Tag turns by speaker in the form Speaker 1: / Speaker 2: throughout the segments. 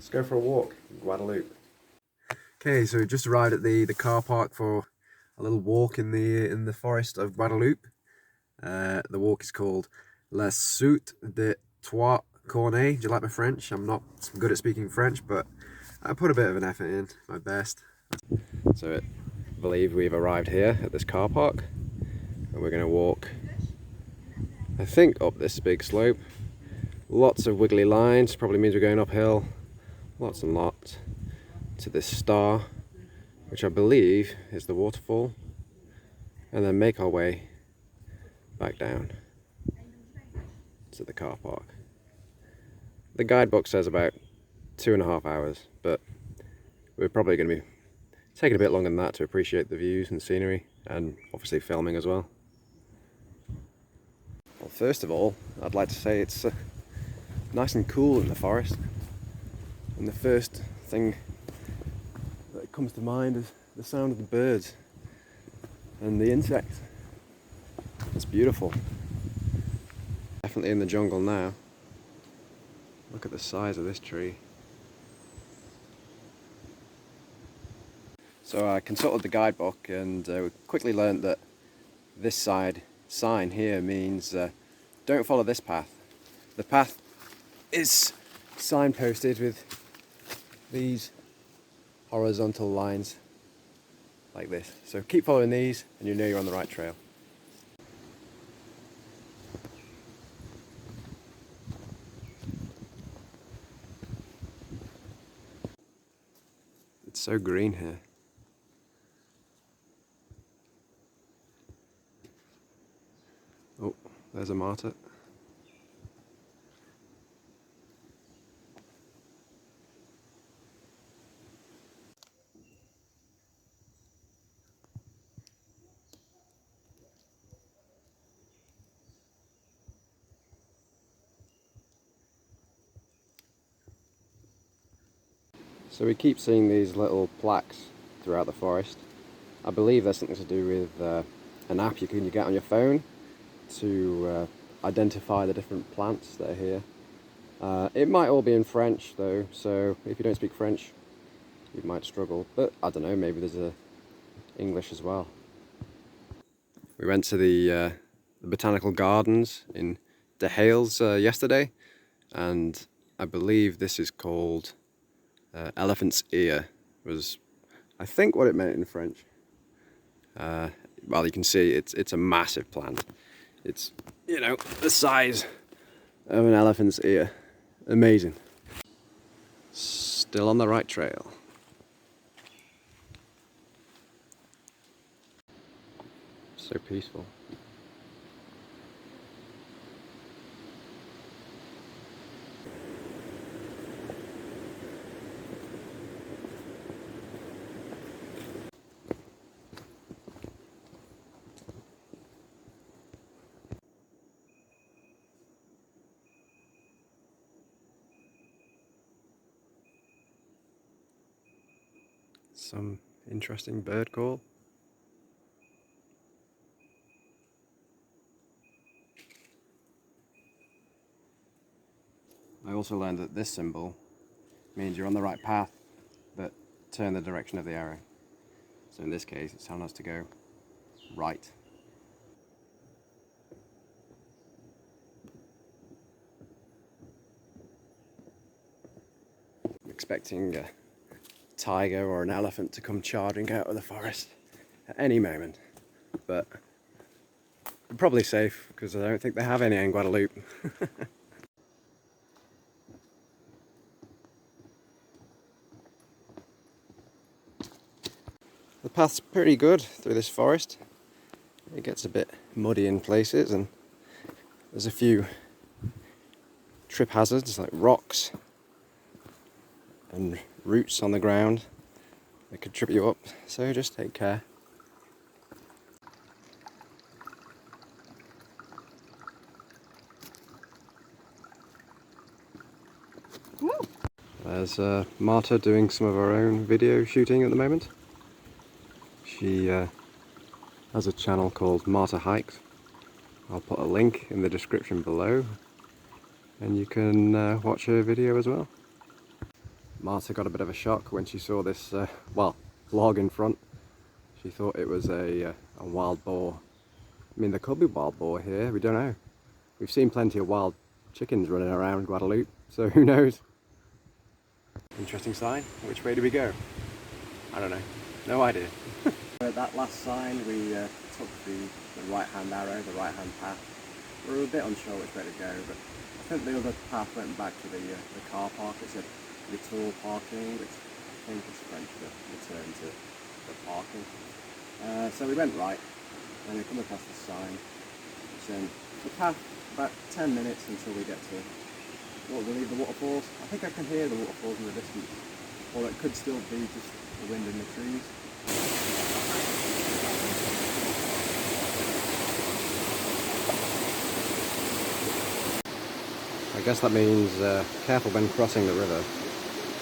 Speaker 1: Let's go for a walk in Guadeloupe. Okay, so we just arrived at the car park for a little walk in the forest of Guadeloupe. The walk is called La Saut de Trois Cornes. Do you like my French? I'm not good at speaking French, but I put a bit of an effort in, my best. So I believe we've arrived here at this car park, and we're going to walk, I think, up this big slope. Lots of wiggly lines, probably means we're going uphill. Lots and lots to this star, which I believe is the waterfall, and then make our way back down to the car park. The guidebook says about 2.5 hours, but we're probably going to be taking a bit longer than that to appreciate the views and scenery, and obviously filming as well. Well, first of all, I'd like to say it's nice and cool in the forest, and the first thing that comes to mind is the sound of the birds and the insects. It's beautiful. Definitely in the jungle now. Look at the size of this tree. So I consulted the guidebook, and we quickly learned that this sign here means don't follow this path. The path is signposted with these horizontal lines like this. So keep following these and you know you're on the right trail. It's so green here. Oh, there's a marta. So we keep seeing these little plaques throughout the forest. I believe there's something to do with an app you can get on your phone to identify the different plants that are here. It might all be in French though, so if you don't speak French, you might struggle. But I don't know, maybe there's English as well. We went to the botanical gardens in De Hales yesterday, and I believe this is called elephant's ear, was I think what it meant in French. Well, you can see it's a massive plant. It's, you know, the size of an elephant's ear. Amazing. Still on the right trail. So peaceful. Some interesting bird call. I also learned that this symbol means you're on the right path, but turn the direction of the arrow. So in this case, it's telling us to go right. I'm expecting a tiger or an elephant to come charging out of the forest at any moment, but I'm probably safe because I don't think they have any in Guadeloupe. The path's pretty good through this forest. It gets a bit muddy in places, and there's a few trip hazards like rocks and roots on the ground that could trip you up, so just take care. There's Marta doing some of her own video shooting at the moment. She has a channel called Marta Hikes. I'll put a link in the description below, and you can watch her video as well. Marta got a bit of a shock when she saw this, well, log in front. She thought it was a wild boar. I mean, there could be wild boar here, we don't know. We've seen plenty of wild chickens running around Guadeloupe, so who knows? Interesting sign. Which way do we go? I don't know. No idea. At that last sign, we took the right-hand arrow, the right-hand path. We were a bit unsure which way to go, but I think the other path went back to the car park. It said retour parking, which I think is French for return to the parking. So we went right, and we come across the sign. So the path about 10 minutes until we get to what we believe the waterfalls. I think I can hear the waterfalls in the distance, or it could still be just the wind in the trees. I guess that means careful when crossing the river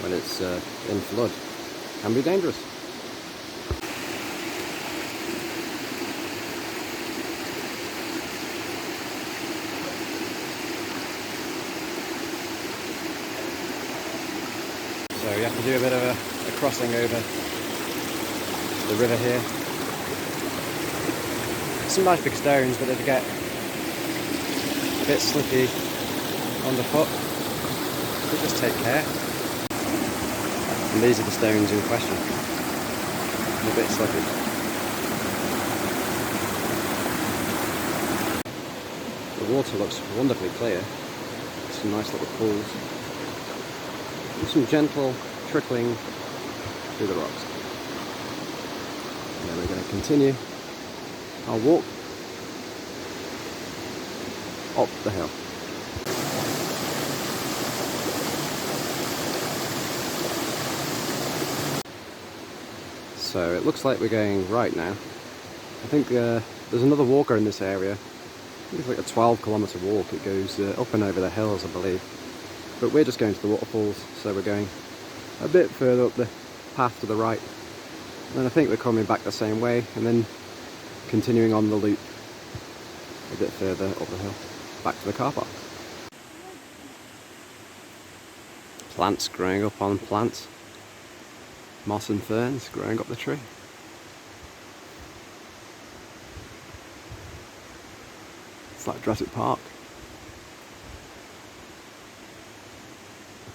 Speaker 1: when it's in flood. Can be dangerous. So you have to do a bit of a crossing over the river here. Some nice big stones, but they get a bit slippy underfoot, so just take care. And these are the stones in question. A bit slippy. The water looks wonderfully clear. Some nice little pools. And some gentle trickling through the rocks. And then we're going to continue our walk up the hill. So it looks like we're going right now. I think there's another walker in this area. I think it's like a 12-kilometre walk. It goes up and over the hills, I believe. But we're just going to the waterfalls, so we're going a bit further up the path to the right. And then I think we're coming back the same way, and then continuing on the loop a bit further up the hill, back to the car park. Plants growing up on plants. Moss and ferns growing up the tree. It's like Jurassic Park.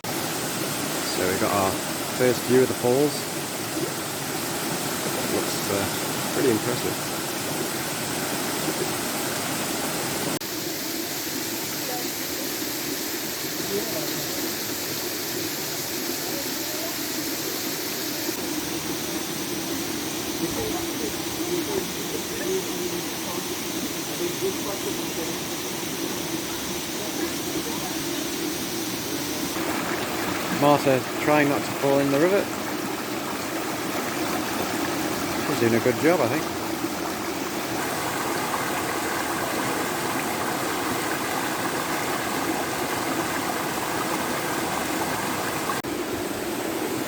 Speaker 1: So we got our first view of the falls. Looks pretty impressive. Marta trying not to fall in the river. She's doing a good job, I think.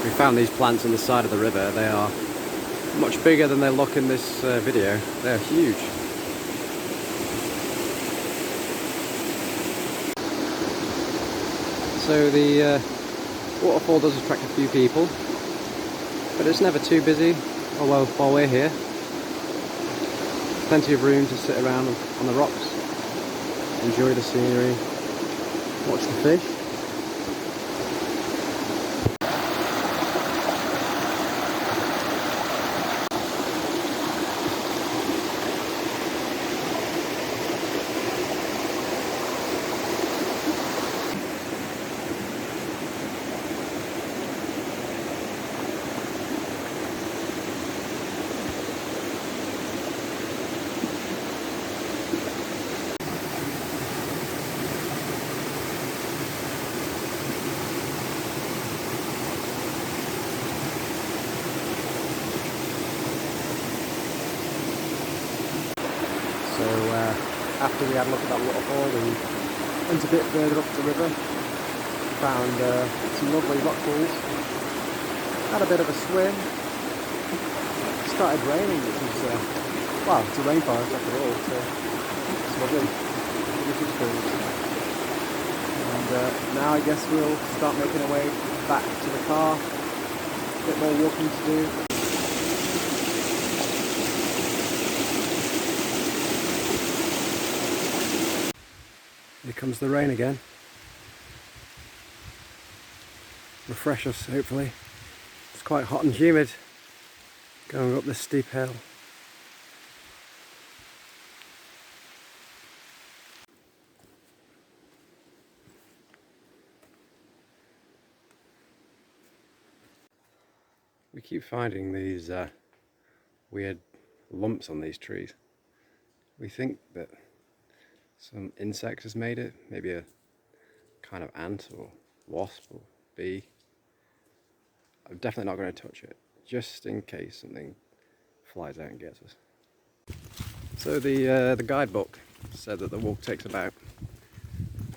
Speaker 1: We found these plants on the side of the river. They are much bigger than they look in this video. They are huge. So the waterfall does attract a few people, but it's never too busy while we're here. Plenty of room to sit around on the rocks, enjoy the scenery, watch the fish. So after we had a look at that waterfall, we went a bit further up the river, found some lovely rock pools, had a bit of a swim. It started raining, which is, well, it's a rainforest after all, so it's lovely, lovely experience. And now I guess we'll start making our way back to the car. A bit more walking to do. Here comes the rain again. Refresh us, hopefully. It's quite hot and humid going up this steep hill. We keep finding these weird lumps on these trees. We think that some insect has made it, maybe a kind of ant or wasp or bee. I'm definitely not going to touch it, just in case something flies out and gets us. So the guidebook said that the walk takes about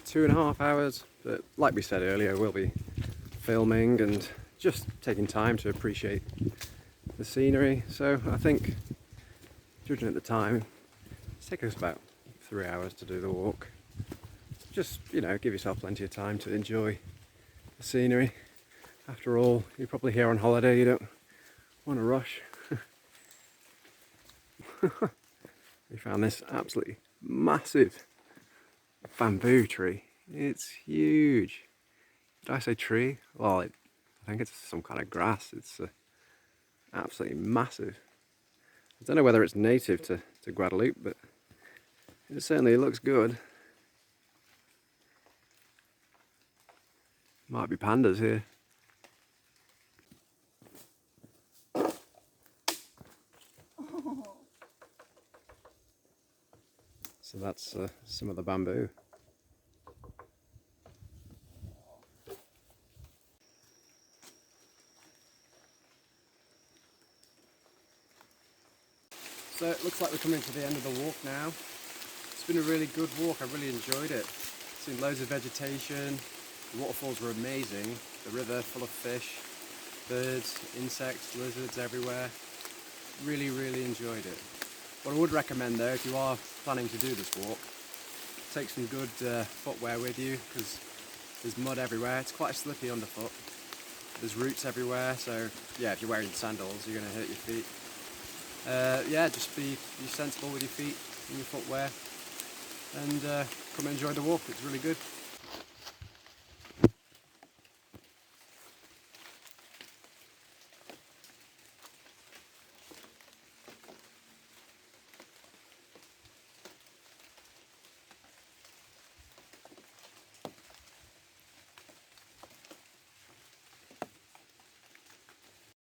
Speaker 1: 2.5 hours, but like we said earlier, we'll be filming and just taking time to appreciate the scenery. So I think, judging at the time, it's taken us about 3 hours to do the walk. Just, you know, give yourself plenty of time to enjoy the scenery. After all, you're probably here on holiday, you don't want to rush. We found this absolutely massive bamboo tree. It's huge. Did I say tree? Well, I think it's some kind of grass. It's absolutely massive. I don't know whether it's native to Guadeloupe, but it certainly looks good. Might be pandas here. So that's some of the bamboo. So it looks like we're coming to the end of the walk now. It's been a really good walk, I really enjoyed it. Seen loads of vegetation, the waterfalls were amazing, the river full of fish, birds, insects, lizards everywhere. Really, really enjoyed it. What I would recommend though, if you are planning to do this walk, take some good footwear with you, because there's mud everywhere. It's quite slippy underfoot. There's roots everywhere, so yeah, if you're wearing sandals, you're going to hurt your feet. Yeah, just be sensible with your feet and your footwear, and come and enjoy the walk. It's really good.